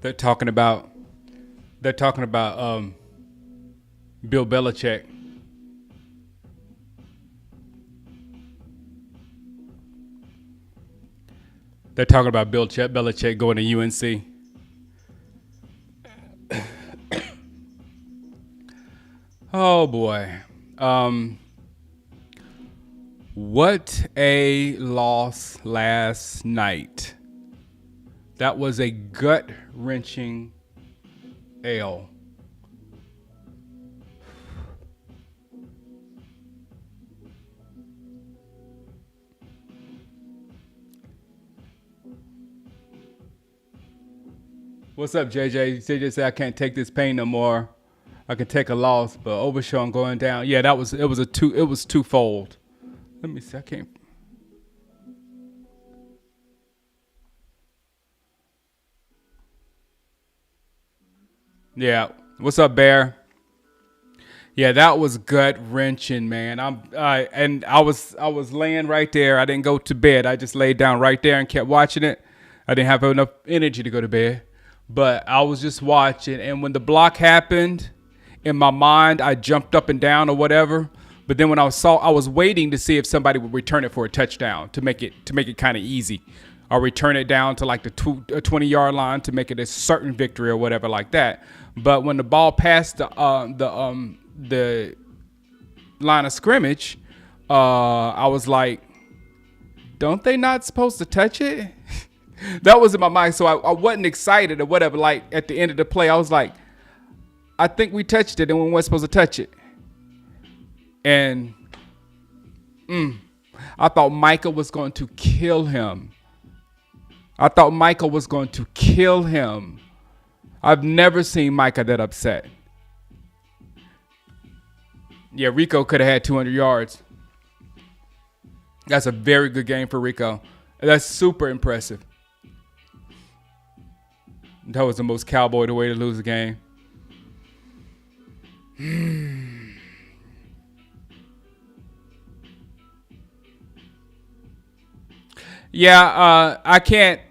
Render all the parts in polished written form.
They're talking about they're talking about Bill Belichick. They're talking about Belichick going to UNC. Oh boy. Um, what a loss last night. That was a gut wrenching L. What's up, JJ? JJ said I can't take this pain no more. I can take a loss, but Overshawn going down. Yeah, that was it was twofold. Let me see. I can't. Yeah. What's up, Bear? Yeah, that was gut wrenching, man. I was laying right there. I didn't go to bed. I just laid down right there and kept watching it. I didn't have enough energy to go to bed, but I was just watching. And when the block happened, in my mind, I jumped up and down or whatever. But then when I was waiting to see if somebody would return it for a touchdown to make it kind of easy, or return it down to like the 20-yard line to make it a certain victory or whatever like that. But when the ball passed the line of scrimmage, I was like, don't they not supposed to touch it? That was in my mind. So I wasn't excited or whatever. Like at the end of the play, I was like, I think we touched it and we weren't supposed to touch it. And I thought Micah was going to kill him. I thought Micah was going to kill him. I've never seen Micah that upset. Yeah, Rico could have had 200 yards. That's a very good game for Rico. That's super impressive. That was the most cowboy way to lose a game. Yeah, I can't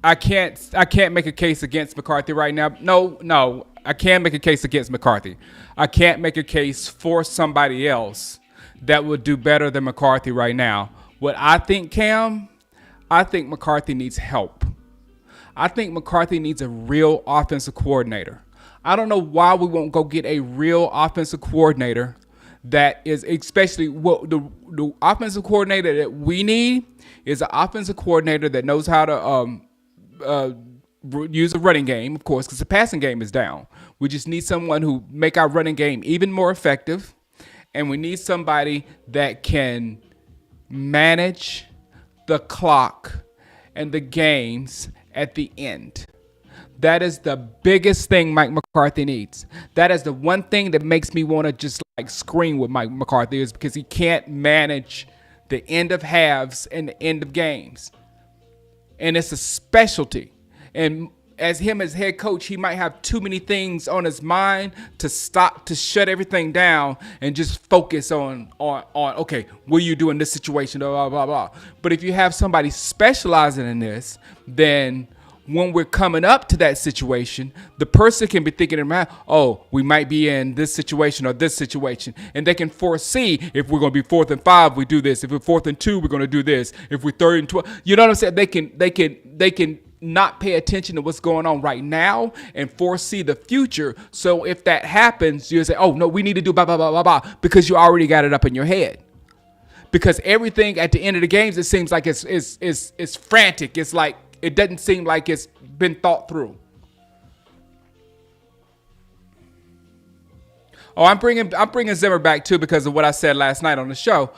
make a case against McCarthy right now. No, I can make a case against McCarthy. I can't make a case for somebody else that would do better than McCarthy right now. What I think, Cam, I think McCarthy needs help. I think McCarthy needs a real offensive coordinator. I don't know why we won't go get a real offensive coordinator that is, especially what the offensive coordinator that we need is an offensive coordinator that knows how to uh, use a running game, of course, because the passing game is down. We just need someone who make our running game even more effective, and we need somebody that can manage the clock and the games at the end. That is the biggest thing Mike McCarthy needs. That is the one thing that makes me want to just like scream with Mike McCarthy is because he can't manage the end of halves and the end of games. And it's a specialty. And as him as head coach, he might have too many things on his mind to shut everything down and just focus on okay, what do you do in this situation, blah, blah, blah. But if you have somebody specializing in this, then when we're coming up to that situation, the person can be thinking in mind, oh, we might be in this situation or this situation. And they can foresee if we're going to be 4th and 5, we do this. If we're 4th and 2, we're going to do this. If we're 3rd and 12, you know what I'm saying? They can not pay attention to what's going on right now and foresee the future. So if that happens, you say, oh, no, we need to do blah, blah, blah, blah, blah, because you already got it up in your head. Because everything at the end of the games, it seems like it's frantic. It's like, it doesn't seem like it's been thought through. Oh, I'm bringing Zimmer back too because of what I said last night on the show.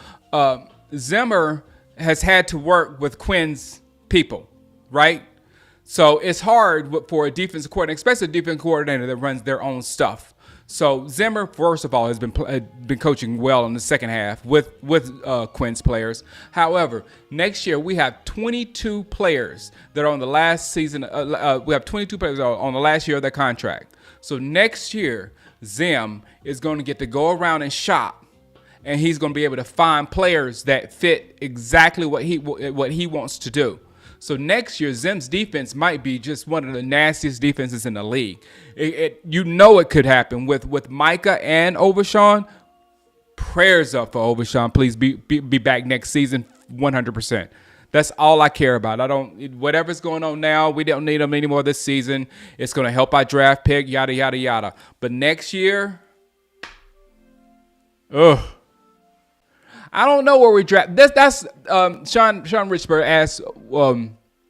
Zimmer has had to work with Quinn's people, right? So it's hard for a defensive coordinator, especially a defensive coordinator that runs their own stuff. So Zimmer, first of all, has been coaching well in the second half with Quinn's players. However, next year we have 22 players that are on the last season. We have 22 players that are on the last year of their contract. So next year, Zim is going to get to go around and shop, and he's going to be able to find players that fit exactly what he wants to do. So next year, Zim's defense might be just one of the nastiest defenses in the league. It could happen with Micah and Overshawn. Prayers up for Overshawn. Please be back next season 100%. That's all I care about. Whatever's going on now, we don't need him anymore this season. It's going to help our draft pick, yada, yada, yada. But next year, ugh. I don't know where we draft. That's Sean Richburg asked,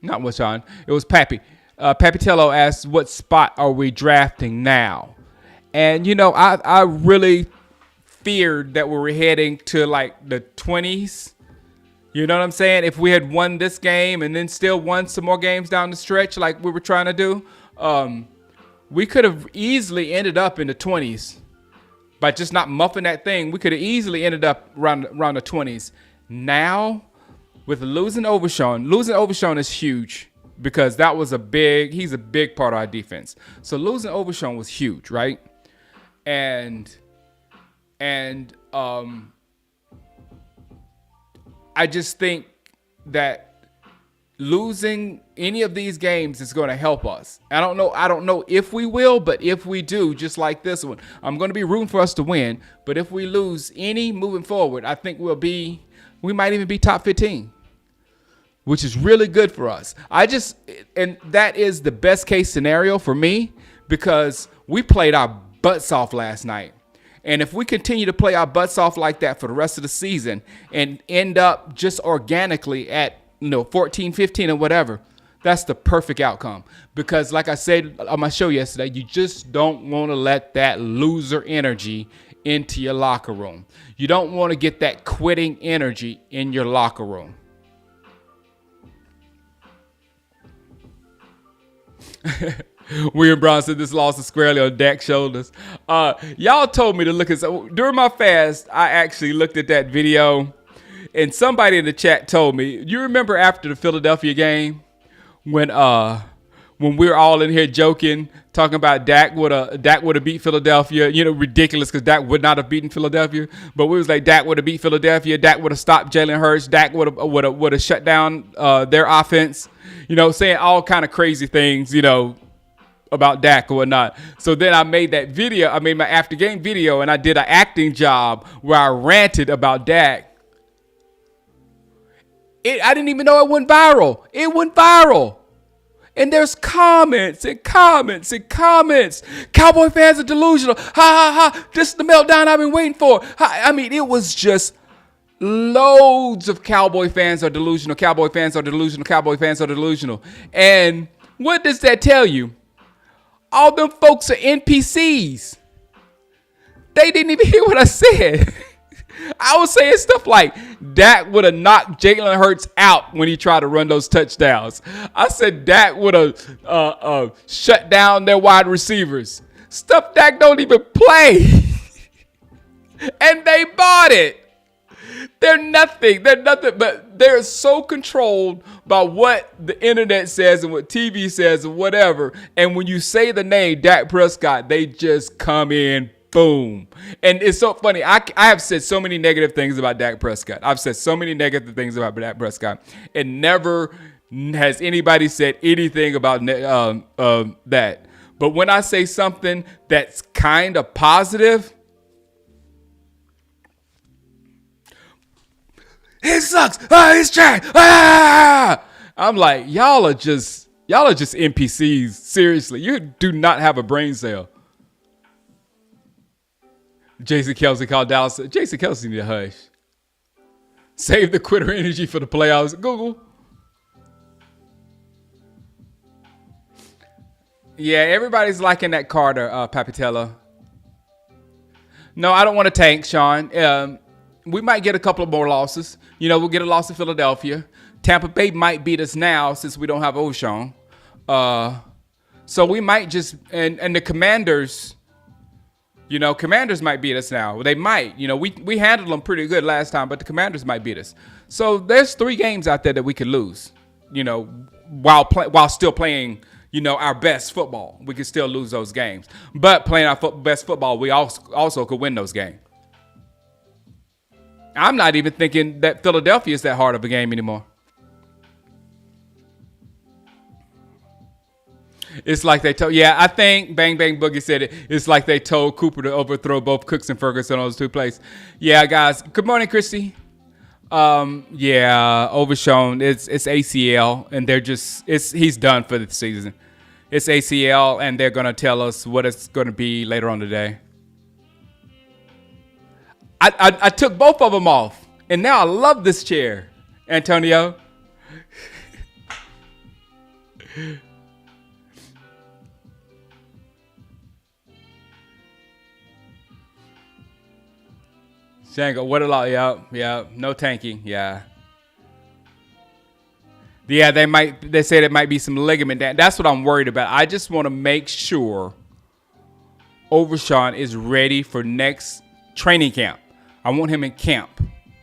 not what Sean, it was Pappy. Papitello asked, what spot are we drafting now? And, I really feared that we were heading to like the 20s. You know what I'm saying? If we had won this game and then still won some more games down the stretch like we were trying to do, we could have easily ended up in the 20s. By just not muffing that thing, we could have easily ended up around the 20s. Now, with losing Overshawn is huge because he's a big part of our defense. So losing Overshawn was huge, right? And I just think that losing any of these games is going to help us. I don't know if we will, but if we do, just like this one, I'm going to be rooting for us to win. But if we lose any moving forward, I think we might even be top 15, which is really good for us. And that is the best case scenario for me because we played our butts off last night. And if we continue to play our butts off like that for the rest of the season and end up just organically at 14, 15 or whatever, that's the perfect outcome. Because like I said on my show yesterday, you just don't want to let that loser energy into your locker room. You don't want to get that quitting energy in your locker room. William Brown said this loss is squarely on Dak's shoulders. Y'all told me to look at during my fast. I actually looked at that video, and somebody in the chat told me. You remember after the Philadelphia game when we were all in here joking, talking about Dak would have beat Philadelphia. Ridiculous because Dak would not have beaten Philadelphia. But we was like Dak would have beat Philadelphia. Dak would have stopped Jalen Hurts. Dak would have shut down their offense. Saying all kind of crazy things. About Dak or whatnot. So then I made that video. I made my after game video and I did an acting job where I ranted about Dak. I didn't even know it went viral. It went viral. And there's comments and comments and comments. Cowboy fans are delusional. Ha ha ha. This is the meltdown I've been waiting for. It was just loads of Cowboy fans are delusional. Cowboy fans are delusional. Cowboy fans are delusional. And what does that tell you? All them folks are NPCs. They didn't even hear what I said. I was saying stuff like Dak would have knocked Jalen Hurts out when he tried to run those touchdowns. I said Dak would have shut down their wide receivers. Stuff Dak don't even play. And they bought it. They're nothing, but they're so controlled by what the internet says and what TV says and whatever. And when you say the name Dak Prescott, they just come in, boom. And it's so funny. I have said so many negative things about Dak Prescott. I've said so many negative things about Dak Prescott. And never has anybody said anything about that. But when I say something that's kind of positive, it sucks. It's trash. I'm like, y'all are just NPCs. Seriously, you do not have a brain cell. Jason Kelsey called Dallas. Jason Kelsey need to hush. Save the quitter energy for the playoffs. Google. Yeah, everybody's liking that Carter, Papitello. No, I don't want to tank, Sean. We might get a couple of more losses. We'll get a loss to Philadelphia. Tampa Bay might beat us now since we don't have O'Shawn. So we might just and the Commanders. Commanders might beat us now. They might. We handled them pretty good last time, but the Commanders might beat us. So there's 3 games out there that we could lose. While still playing. Our best football. We could still lose those games. But playing our best football, we also could win those games. I'm not even thinking that Philadelphia is that hard of a game anymore. It's like they told. Yeah, I think Bang Bang Boogie said it. It's like they told Cooper to overthrow both Cooks and Ferguson on those two plays. Yeah, guys. Good morning, Christy. Yeah, Overshown. It's ACL, and they're just he's done for the season. It's ACL, and they're gonna tell us what it's gonna be later on today. I took both of them off, and now I love this chair, Antonio. Shango, what a lot. Yeah, no tanking. Yeah, they said it might be some ligament damage. That's what I'm worried about. I just want to make sure Overshawn is ready for next training camp. I want him in camp.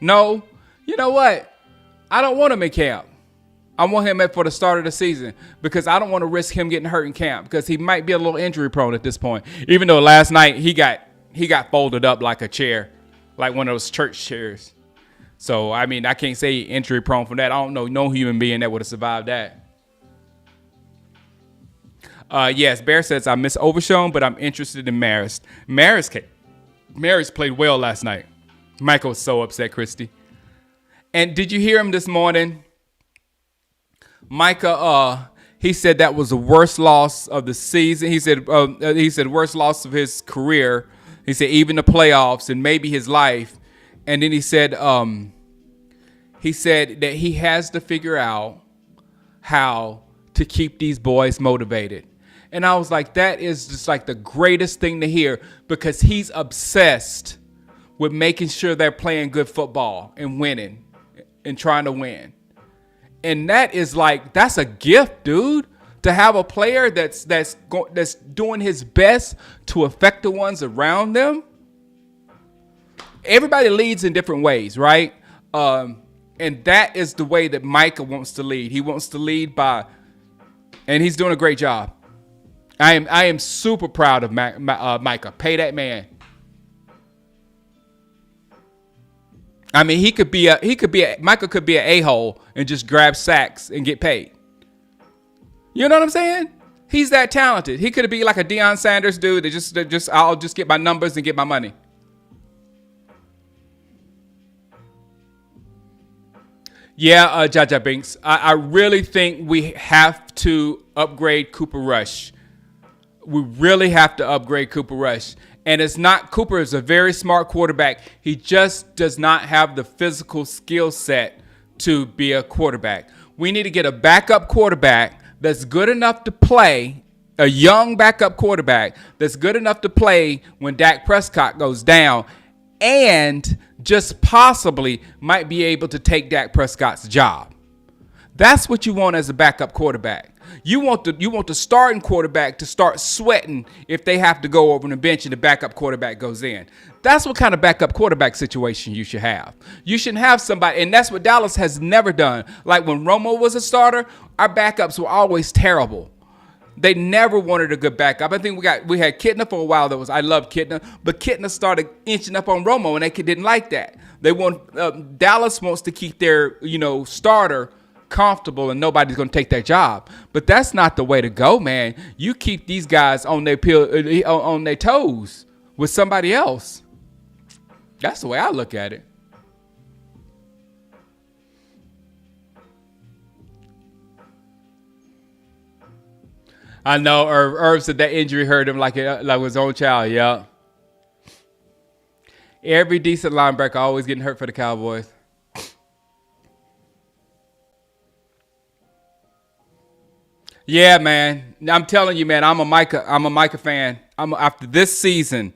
No, you know what? I don't want him in camp. I want him for the start of the season because I don't want to risk him getting hurt in camp because he might be a little injury prone at this point. Even though last night he got folded up like a chair, like one of those church chairs. So, I mean, I can't say injury prone from that. I don't know no human being that would have survived that. Yes, Bear says I miss Overshown, but I'm interested in Maris. Maris played well last night. Michael was so upset, Christy. And did you hear him this morning? Micah, he said that was the worst loss of the season. He said worst loss of his career. He said even the playoffs and maybe his life. And then he said that he has to figure out how to keep these boys motivated. And I was like, that is just like the greatest thing to hear because he's obsessed with making sure they're playing good football and winning and trying to win. And that's a gift, dude, to have a player that's doing his best to affect the ones around them. Everybody leads in different ways, right? And that is the way that Micah wants to lead. He wants to lead and he's doing a great job. I am super proud of Micah. Pay that man. I mean, Micah could be an a-hole and just grab sacks and get paid. You know what I'm saying? He's that talented. He could be like a Deion Sanders dude that I'll just get my numbers and get my money. Yeah, Jaja Binks. I really think we have to upgrade Cooper Rush. We really have to upgrade Cooper Rush. And Cooper is a very smart quarterback. He just does not have the physical skill set to be a quarterback. We need to get a backup quarterback that's good enough to play, a young backup quarterback that's good enough to play when Dak Prescott goes down and just possibly might be able to take Dak Prescott's job. That's what you want as a backup quarterback. You want the starting quarterback to start sweating if they have to go over the bench and the backup quarterback goes in. That's what kind of backup quarterback situation you should have. You shouldn't have somebody, and that's what Dallas has never done. Like when Romo was a starter, our backups were always terrible. They never wanted a good backup. I think we had Kitna for a while. I love Kitna, but Kitna started inching up on Romo, and they didn't like that. Dallas wants to keep their starter comfortable, and nobody's going to take that job. But that's not the way to go, man. You keep these guys on their toes with somebody else. That's the way I look at it. I know Irv said that injury hurt him like his own child. Yeah. Every decent linebacker always getting hurt for the Cowboys. Yeah, man. I'm telling you, man. I'm a Micah fan. After this season.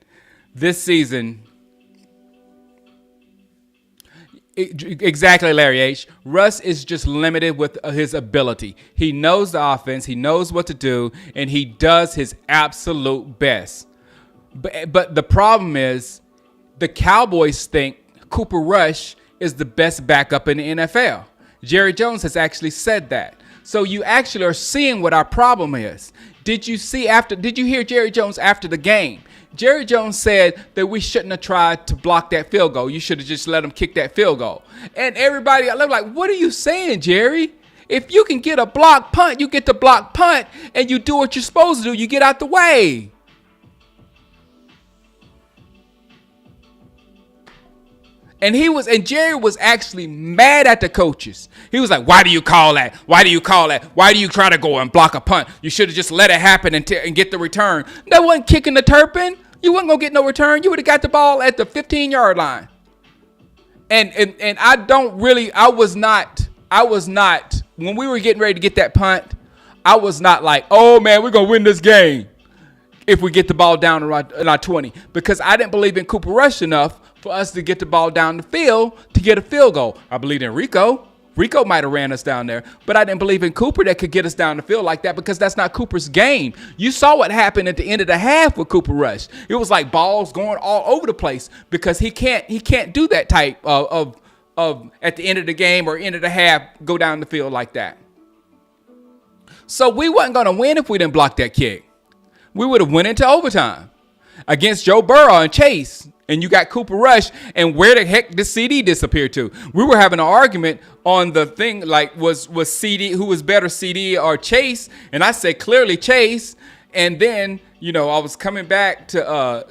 Exactly, Larry H. Russ is just limited with his ability. He knows the offense. He knows what to do, and he does his absolute best. But the problem is the Cowboys think Cooper Rush is the best backup in the NFL. Jerry Jones has actually said that. So you actually are seeing what our problem is. Did you hear Jerry Jones after the game? Jerry Jones said that we shouldn't have tried to block that field goal. You should have just let him kick that field goal. And everybody, I was like, what are you saying, Jerry? If you can get a block punt, you get the block punt, and you do what you're supposed to do. You get out the way. And Jerry was actually mad at the coaches. He was like, why do you call that? Why do you call that? Why do you try to go and block a punt? You should have just let it happen and get the return. That wasn't kicking the turpin. You wasn't going to get no return. You would have got the ball at the 15-yard line. And I was not, when we were getting ready to get that punt, I was not like, oh man, we're going to win this game if we get the ball down in our 20. Because I didn't believe in Cooper Rush enough for us to get the ball down the field to get a field goal. I believed in Rico. Rico might have ran us down there, but I didn't believe in Cooper that could get us down the field like that because that's not Cooper's game. You saw what happened at the end of the half with Cooper Rush. It was like balls going all over the place because he can't do that type of at the end of the game or end of the half go down the field like that. So we wasn't going to win if we didn't block that kick. We would have went into overtime against Joe Burrow and Chase. And you got Cooper Rush, and where the heck did CD disappear to? We were having an argument on the thing, like was CD, who was better, CD or Chase? And I said clearly Chase. And then, I was coming back to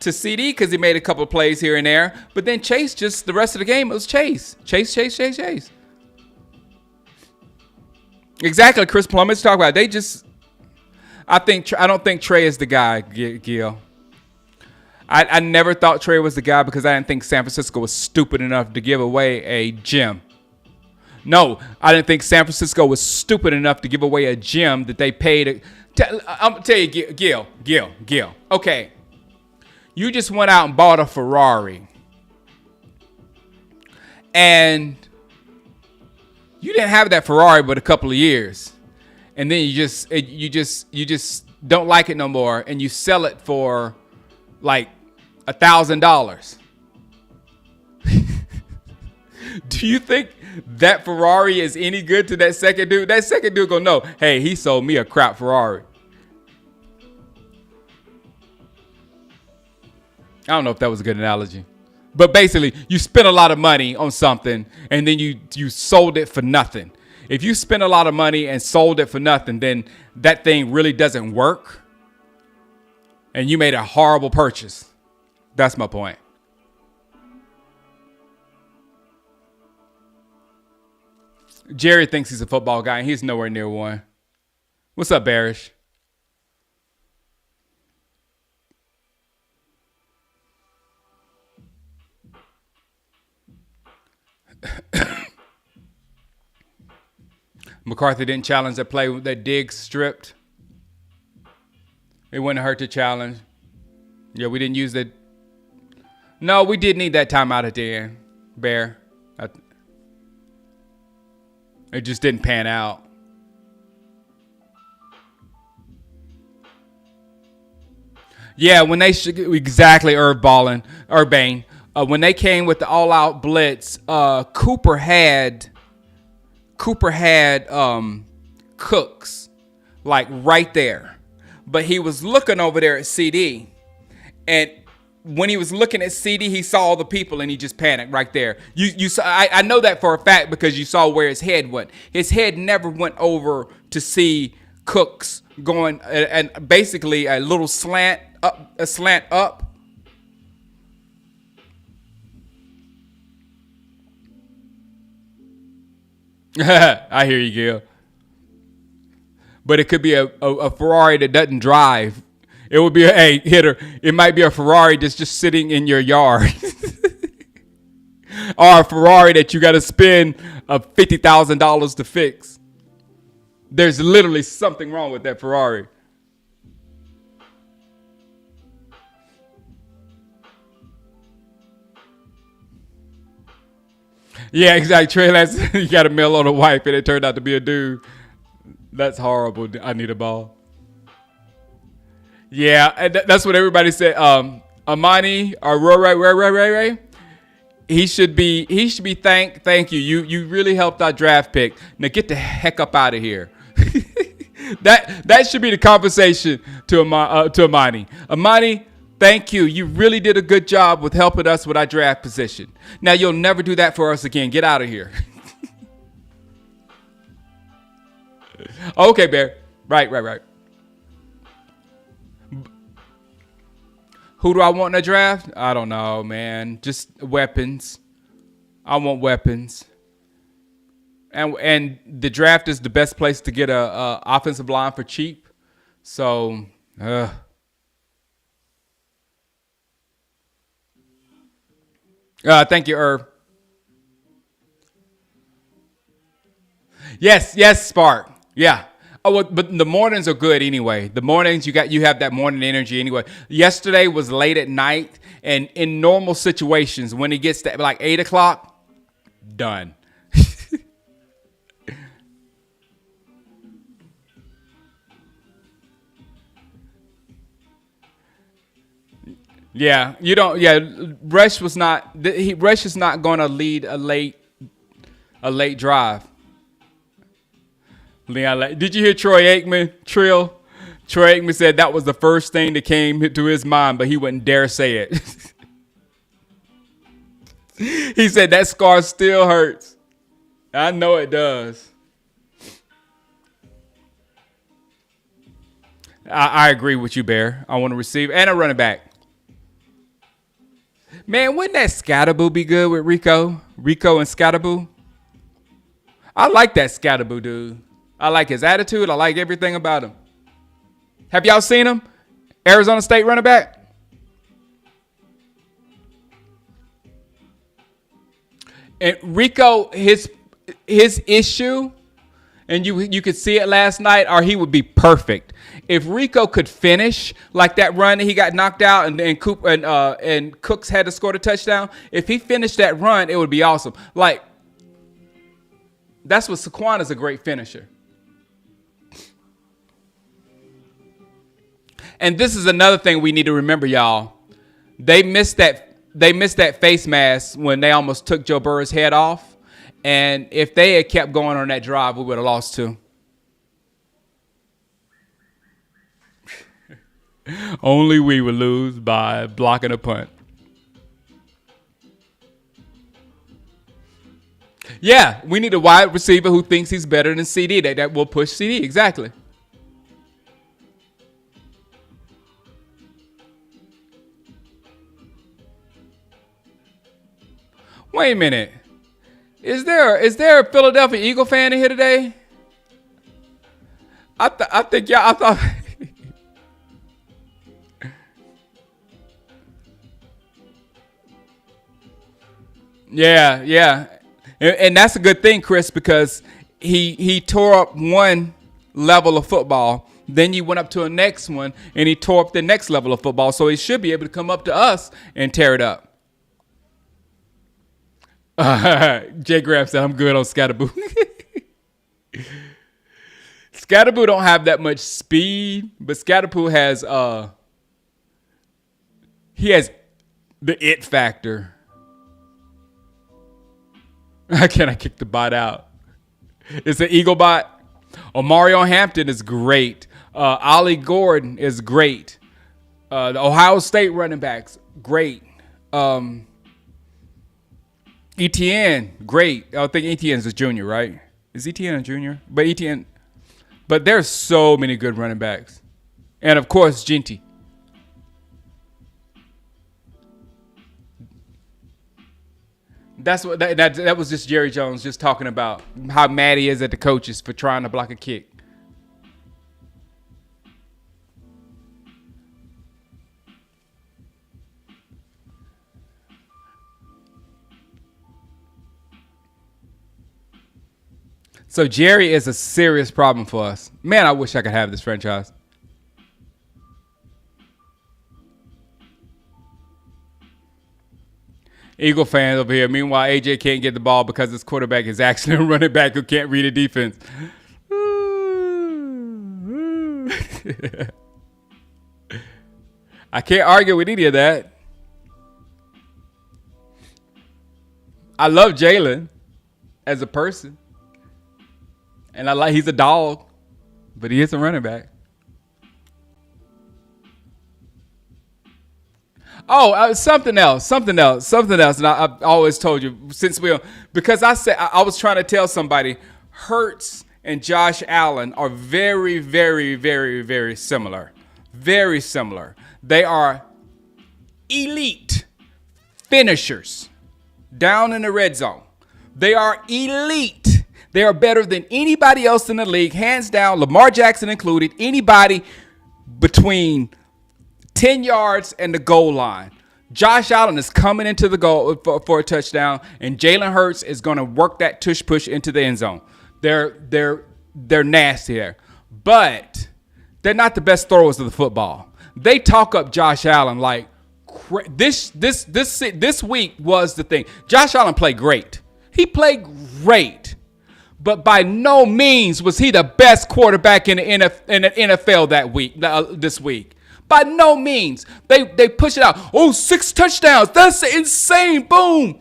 CD because he made a couple of plays here and there. But then Chase, just the rest of the game, it was Chase. Chase. Exactly, Chris Plummett's talking about. I don't think Trey is the guy, Gil. I never thought Trey was the guy because I didn't think San Francisco was stupid enough to give away a gem. No, I didn't think San Francisco was stupid enough to give away a gem that they paid. I'm going to tell you, Gil. Okay, you just went out and bought a Ferrari. And you didn't have that Ferrari but a couple of years. And then you just don't like it no more. And you sell it for like $1,000. Do you think that Ferrari is any good to that second dude? That second dude gonna know, hey, he sold me a crap Ferrari. I don't know if that was a good analogy. But basically, you spent a lot of money on something and then you sold it for nothing. If you spend a lot of money and sold it for nothing, then that thing really doesn't work. And you made a horrible purchase. That's my point. Jerry thinks he's a football guy, and he's nowhere near one. What's up, Barish? McCarthy didn't challenge that play with that Diggs stripped. It wouldn't hurt to challenge. Yeah, we didn't use that. No, we did need that timeout at the end, Bear. It just didn't pan out. Yeah, when they exactly Urbane. When they came with the all-out blitz, Cooper had Cooks like right there. But he was looking over there at CD. And when he was looking at CD, he saw all the people and he just panicked right there. You saw, I know that for a fact because you saw where his head went. His head never went over to see Cooks going and basically a little slant up. I hear you, Gil. But it could be a Ferrari that doesn't drive. It would be a hitter. It might be a Ferrari that's just sitting in your yard. Or a Ferrari that you got to spend $50,000 to fix. There's literally something wrong with that Ferrari. Yeah, exactly. Trey Lance, you got a mail on a wife and it turned out to be a dude. That's horrible. I need a ball. Yeah, and that's what everybody said. Amani or Ray. He should be thank you. You really helped our draft pick. Now get the heck up out of here. That should be the compensation to Amani. Amani, thank you. You really did a good job with helping us with our draft position. Now you'll never do that for us again. Get out of here. Okay, Bear. Right. Who do I want in the draft? I don't know, man. Just weapons. I want weapons. And the draft is the best place to get a offensive line for cheap. So, thank you, Irv. Yes, Spark. Yeah. Oh, well, but the mornings are good anyway. The mornings you have that morning energy anyway. Yesterday was late at night, and in normal situations, when it gets to like 8 o'clock, done. Yeah, you don't. Yeah, Rush is not going to lead a late drive. Leon, did you hear Troy Aikman? Trill. Troy Aikman said that was the first thing that came to his mind, but he wouldn't dare say it. He said that scar still hurts. I know it does. I agree with you, Bear. I want to receive and a running back. Man, wouldn't that Scatterboo be good with Rico? Rico and Scatterboo? I like that Scatterboo dude. I like his attitude. I like everything about him. Have y'all seen him? Arizona State running back? And Rico, his issue, and you could see it last night, or he would be perfect. If Rico could finish like that run that he got knocked out and Cooks had to score the touchdown, if he finished that run, it would be awesome. Like, that's what Saquon is, a great finisher. And this is another thing we need to remember, y'all. They missed that face mask when they almost took Joe Burrow's head off. And if they had kept going on that drive, we would have lost too. Only we would lose by blocking a punt. Yeah, we need a wide receiver who thinks he's better than CD. That will push CD. Exactly. Wait a minute. Is there a Philadelphia Eagle fan in here today? I think y'all. I thought. Yeah, and that's a good thing, Chris, because he tore up one level of football, then you went up to a next one, and he tore up the next level of football. So he should be able to come up to us and tear it up. Jay Graham said, "I'm good on Scatterboo." Scatterboo don't have that much speed, but Scatterboo has he has the it factor. Can I kick the bot out? It's an Eagle bot. Mario Hampton is great. Ollie Gordon is great. The Ohio State running backs, great. ETN, great. I think ETN's a junior, right? Is ETN a junior? But there's so many good running backs. And of course, Ginty. That's what that was just Jerry Jones just talking about how mad he is at the coaches for trying to block a kick. So Jerry is a serious problem for us. Man, I wish I could have this franchise. Eagle fans over here. Meanwhile, AJ can't get the ball because his quarterback is actually a running back who can't read a defense. I can't argue with any of that. I love Jalen as a person. And he's a dog, but he is a running back. Oh, something else. And I've always told you because I was trying to tell somebody, Hurts and Josh Allen are very, very, very, very similar. Very similar. They are elite finishers down in the red zone. They are elite. They are better than anybody else in the league, hands down, Lamar Jackson included, anybody between 10 yards and the goal line. Josh Allen is coming into the goal for a touchdown, and Jalen Hurts is going to work that tush push into the end zone. They're nasty there, but they're not the best throwers of the football. They talk up Josh Allen like this week was the thing. Josh Allen played great. He played great, but by no means was he the best quarterback in the NFL this week. By no means. They push it out. Oh, 6 touchdowns. That's insane. Boom.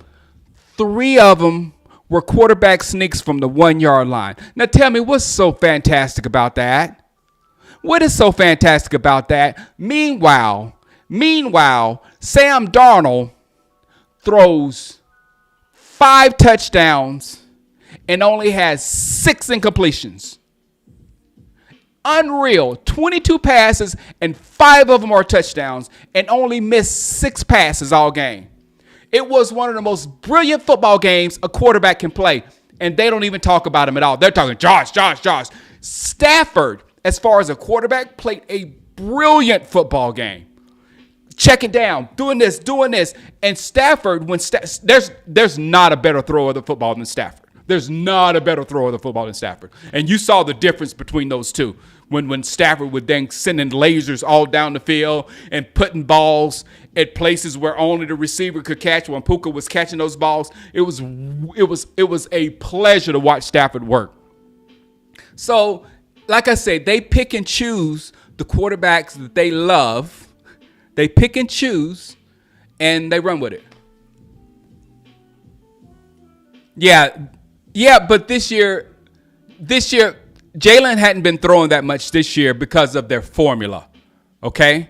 3 of them were quarterback sneaks from the 1-yard line. Now tell me, what's so fantastic about that? What is so fantastic about that? Meanwhile, Sam Darnold throws 5 touchdowns and only has 6 incompletions. Unreal. 22 passes and 5 of them are touchdowns and only missed 6 passes all game. It was one of the most brilliant football games a quarterback can play, and they don't even talk about him at all. They're talking Josh. Stafford, as far as a quarterback, played a brilliant football game. Checking down, doing this. And Stafford, there's not a better thrower of the football than Stafford. There's not a better thrower of the football than Stafford. And you saw the difference between those two. When Stafford would then send in lasers all down the field and putting balls at places where only the receiver could catch. When Puka was catching those balls, it was a pleasure to watch Stafford work. So, like I said, they pick and choose the quarterbacks that they love. They pick and choose, and they run with it. Yeah, but this year, Jalen hadn't been throwing that much this year because of their formula, okay?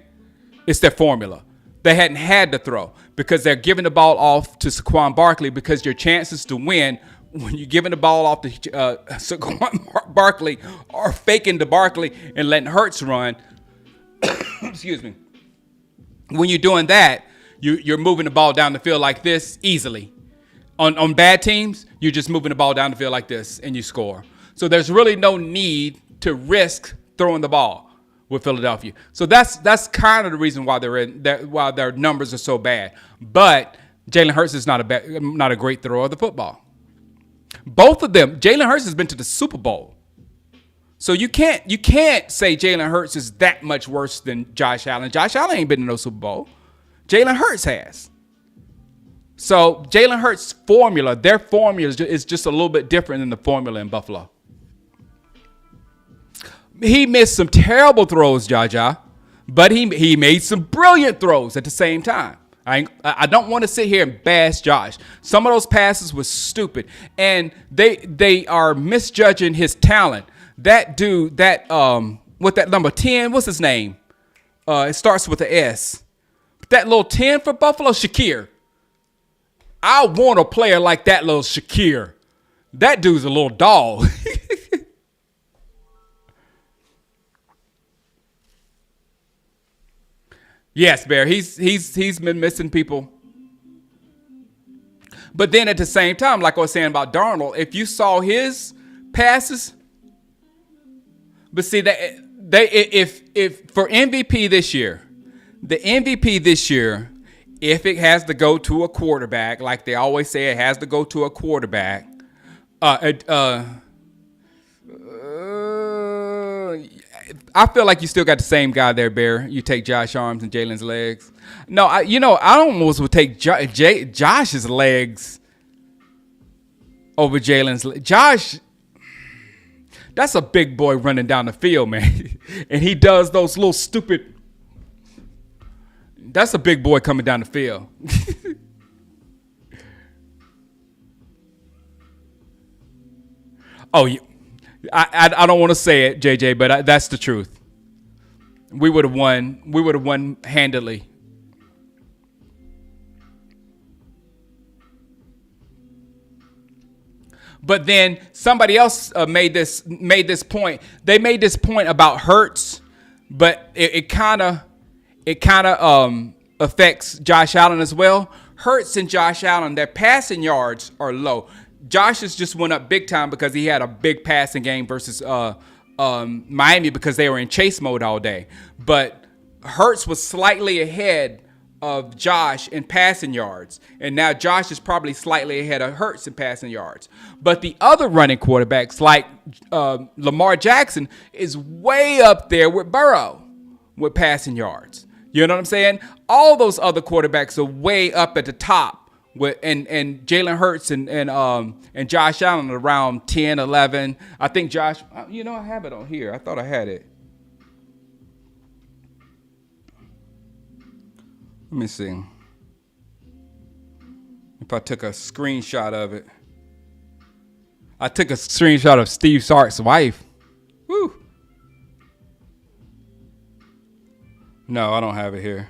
It's their formula. They hadn't had to throw because they're giving the ball off to Saquon Barkley, because your chances to win when you're giving the ball off to Saquon Barkley or faking to Barkley and letting Hurts run, excuse me, when you're doing that, you're moving the ball down the field like this easily. On bad teams, you're just moving the ball down the field like this and you score. So there's really no need to risk throwing the ball with Philadelphia. So that's kind of the reason why why their numbers are so bad. But Jalen Hurts is not a great thrower of the football. Both of them, Jalen Hurts has been to the Super Bowl. So you can't say Jalen Hurts is that much worse than Josh Allen. Josh Allen ain't been to no Super Bowl. Jalen Hurts has. So Jalen Hurts' formula, their formula is just a little bit different than the formula in Buffalo. He missed some terrible throws, Jaja, but he made some brilliant throws at the same time. I don't want to sit here and bash Josh. Some of those passes were stupid, and they are misjudging his talent. That dude, with that number 10, what's his name? It starts with an S. That little 10 for Buffalo, Shakir. I want a player like that little Shakir. That dude's a little dog. Yes, Bear. He's been missing people. But then at the same time, like I was saying about Darnold, if you saw his passes, but see that if for MVP this year, the MVP this year, if it has to go to a quarterback, like they always say, it has to go to a quarterback. I feel like you still got the same guy there, Bear. You take Josh Arms and Jalen's legs. No, I almost would take Josh's legs over Jalen's. Josh, that's a big boy running down the field, man. And he does those little stupid. That's a big boy coming down the field. Oh, I don't want to say it, JJ, but that's the truth. We would have won. We would have won handily. But then somebody else made this point. They made this point about Hurts, but it kind of affects Josh Allen as well. Hurts and Josh Allen, their passing yards are low. Josh's just went up big time because he had a big passing game versus Miami because they were in chase mode all day. But Hurts was slightly ahead of Josh in passing yards, and now Josh is probably slightly ahead of Hurts in passing yards. But the other running quarterbacks, like Lamar Jackson, is way up there with Burrow with passing yards. You know what I'm saying? All those other quarterbacks are way up at the top with and Jalen Hurts and Josh Allen around 10, 11. I think Josh, I have it on here. I thought I had it. Let me see if I took a screenshot of it. I took a screenshot of Steve Sark's wife. Woo. No, I don't have it here.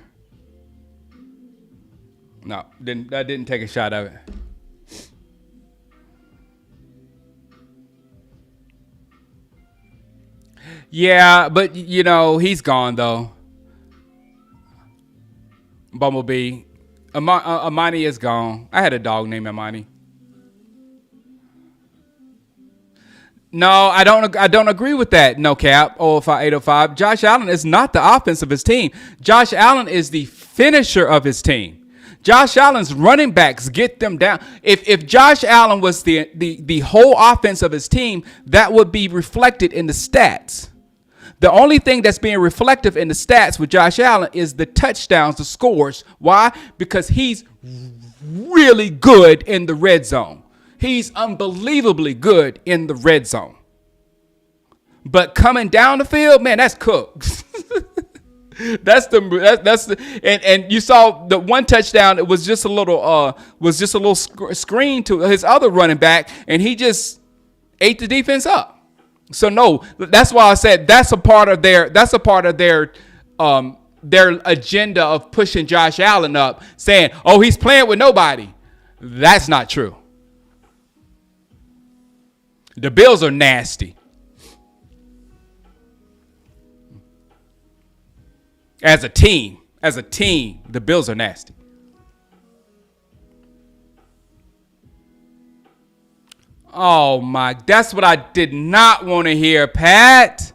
No, I didn't take a shot of it. Yeah, but he's gone though. Bumblebee. Amani is gone. I had a dog named Amani. No, I don't agree with that. No cap. 805. Josh Allen is not the offense of his team. Josh Allen is the finisher of his team. Josh Allen's running backs get them down. If Josh Allen was the whole offense of his team, that would be reflected in the stats. The only thing that's being reflective in the stats with Josh Allen is the touchdowns, the scores. Why? Because he's really good in the red zone. He's unbelievably good in the red zone. But coming down the field, man, that's cooked. That's and you saw the one touchdown. It was just a little screen to his other running back, and he just ate the defense up. So no, that's why I said that's a part of their agenda of pushing Josh Allen up, saying, "Oh, he's playing with nobody." That's not true. The Bills are nasty. As a team, the Bills are nasty. Oh my, that's what I did not want to hear, Pat.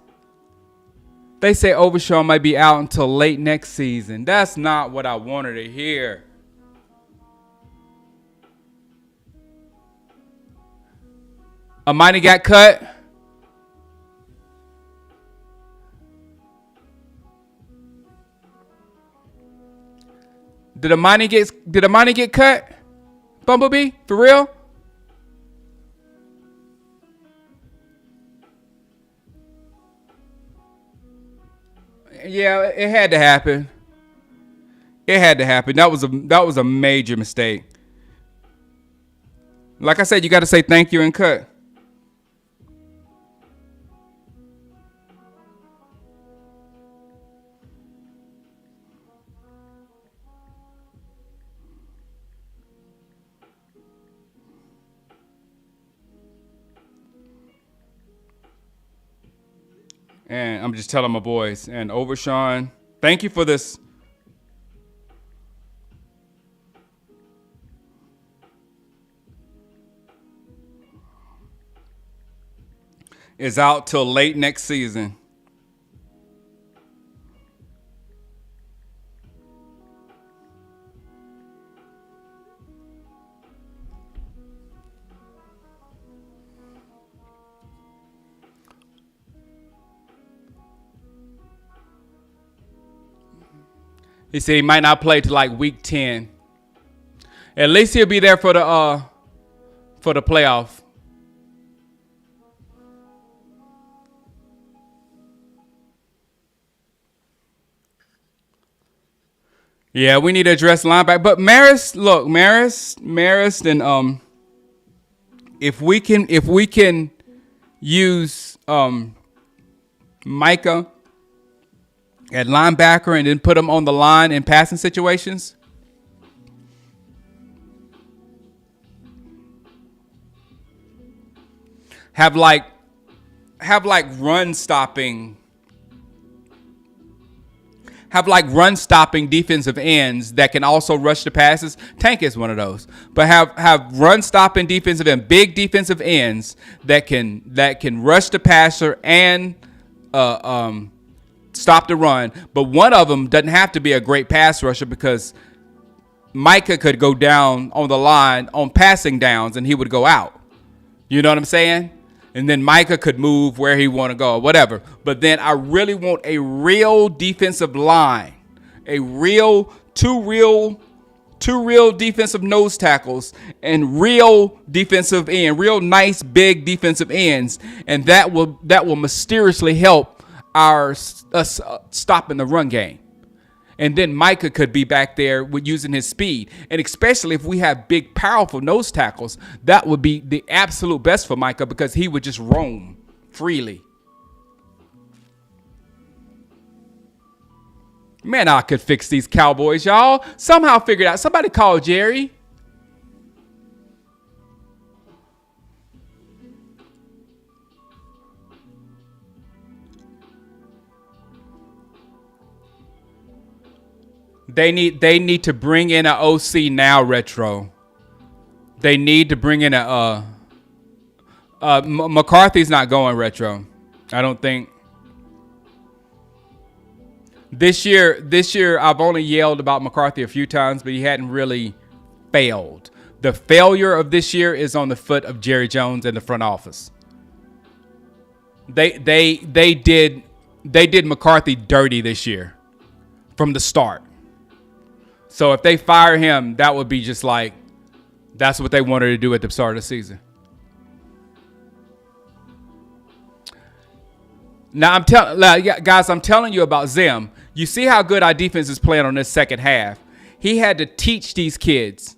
They say Overshawn might be out until late next season. That's not what I wanted to hear. Amani got cut. Did Amani get cut? Bumblebee? For real? Yeah, it had to happen. It had to happen. That was a major mistake. Like I said, you got to say thank you and cut. And I'm just telling my boys. And Overshawn, thank you for this. Is out till late next season. He said he might not play till like week 10. At least he'll be there for the playoff. Yeah, we need to address linebacker. But Maris, and if we can use Micah at linebacker and then put him on the line in passing situations. Have like run stopping run stopping defensive ends that can also rush the passes. Tank is one of those. But have run stopping defensive and big defensive ends that can rush the passer and stop the run. But one of them doesn't have to be a great pass rusher because Micah could go down on the line on passing downs and he would go out. You know what I'm saying? And then Micah could move where he want to go or whatever. But then I really want a real defensive line, two real defensive nose tackles and real defensive end, real nice big defensive ends, and that will mysteriously help us stopping the run game. And then Micah could be back there with using his speed. And especially if we have big, powerful nose tackles, that would be the absolute best for Micah because he would just roam freely. Man, I could fix these Cowboys, y'all. Somehow figure it out. Somebody call Jerry. They need to bring in an OC now, Retro. They need to bring in McCarthy's not going, Retro. I don't think. This year I've only yelled about McCarthy a few times, but he hadn't really failed. The failure of this year is on the foot of Jerry Jones and the front office. They did McCarthy dirty this year from the start. So if they fire him, that would be just like, that's what they wanted to do at the start of the season. Now I'm telling you about Zim. You see how good our defense is playing on this second half. He had to teach these kids.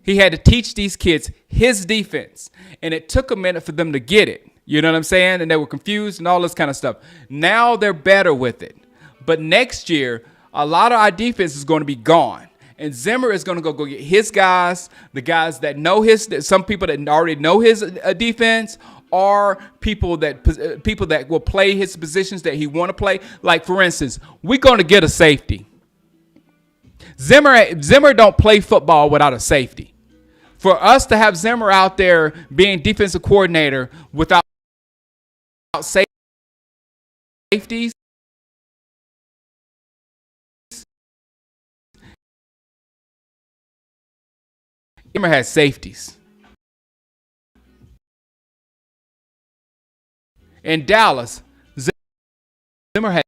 His defense. And it took a minute for them to get it. You know what I'm saying? And they were confused and all this kind of stuff. Now they're better with it. But next year, a lot of our defense is going to be gone. And Zimmer is going to go get his guys, the guys that know some people that already know his defense, or people that will play his positions that he want to play. Like, for instance, we're going to get a safety. Zimmer don't play football without a safety. For us to have Zimmer out there being defensive coordinator without safeties, Zimmer has safeties. In Dallas, Zimmer has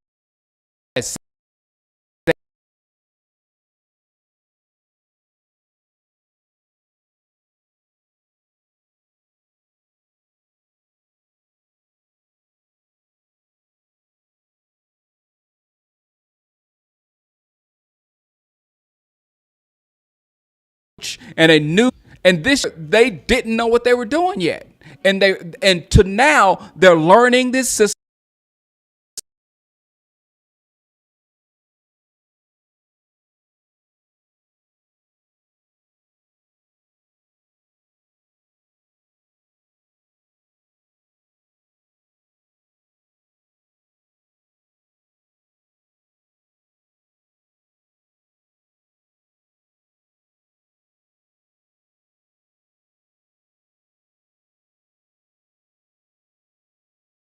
and this they didn't know what they were doing yet. And to now they're learning this system.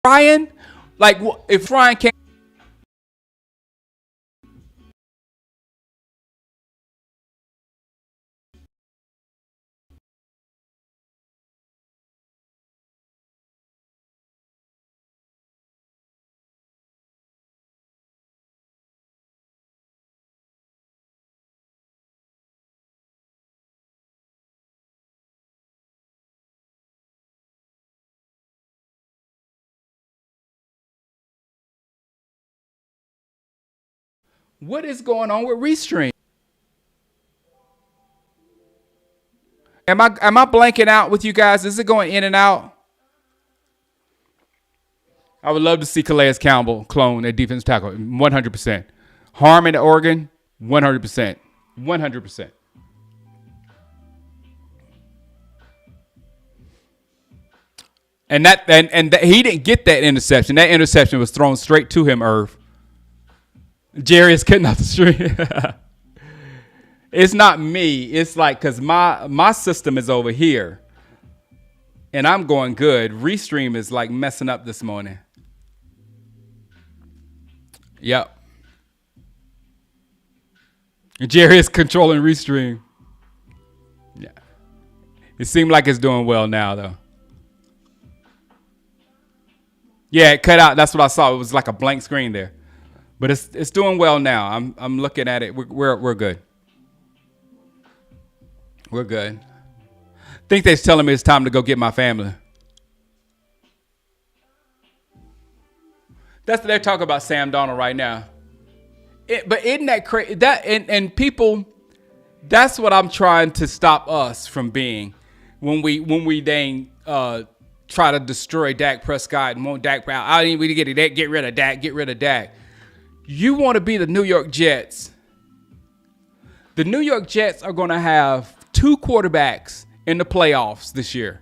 Ryan, like if Ryan can't. What is going on with Restream? Am I blanking out with you guys? Is it going in and out? I would love to see Calais Campbell clone a defensive tackle, 100%. Harmon at Oregon, 100%. 100%. He didn't get that interception. That interception was thrown straight to him, Irv. Jerry is cutting off the street. It's not me. It's like because my system is over here, and I'm going good. Restream is like messing up this morning. Yep. Jerry is controlling Restream. Yeah. It seemed like it's doing well now, though. Yeah, it cut out. That's what I saw. It was like a blank screen there, but it's doing well now. I'm looking at it. We're good. We're good. Think they're telling me it's time to go get my family. That's they're talking about Sam Darnold right now. But isn't that crazy? That and people, that's what I'm trying to stop us from being when we dang try to destroy Dak Prescott and want Dak Brown. I need we to get rid of Dak. Get rid of Dak. You want to be the New York Jets. The New York Jets are going to have two quarterbacks in the playoffs this year.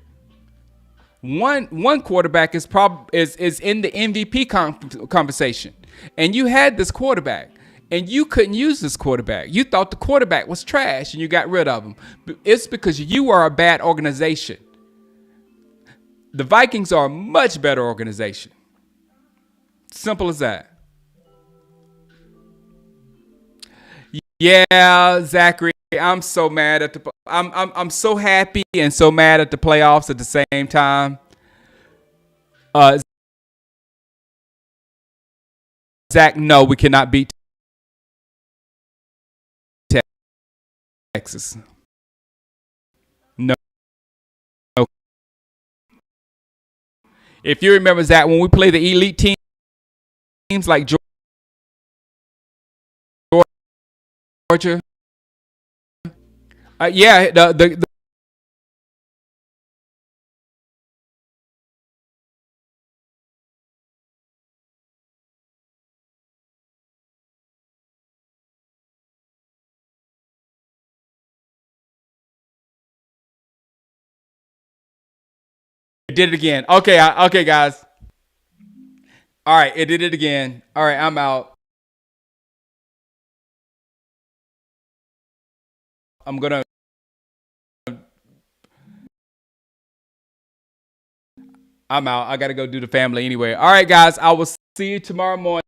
One quarterback is in the MVP conversation, and you had this quarterback, and you couldn't use this quarterback. You thought the quarterback was trash, and you got rid of him. It's because you are a bad organization. The Vikings are a much better organization. Simple as that. Yeah, Zachary, I'm so mad at the. I'm so happy and so mad at the playoffs at the same time. Uh, Zach, no, we cannot beat Texas. No, no. If you remember, Zach, when we play the elite teams like Georgia, yeah, the did it again. Okay, okay, guys. All right, it did it again. All right, I'm out. I'm gonna. I'm out. I gotta go do the family anyway. All right, guys. I will see you tomorrow morning.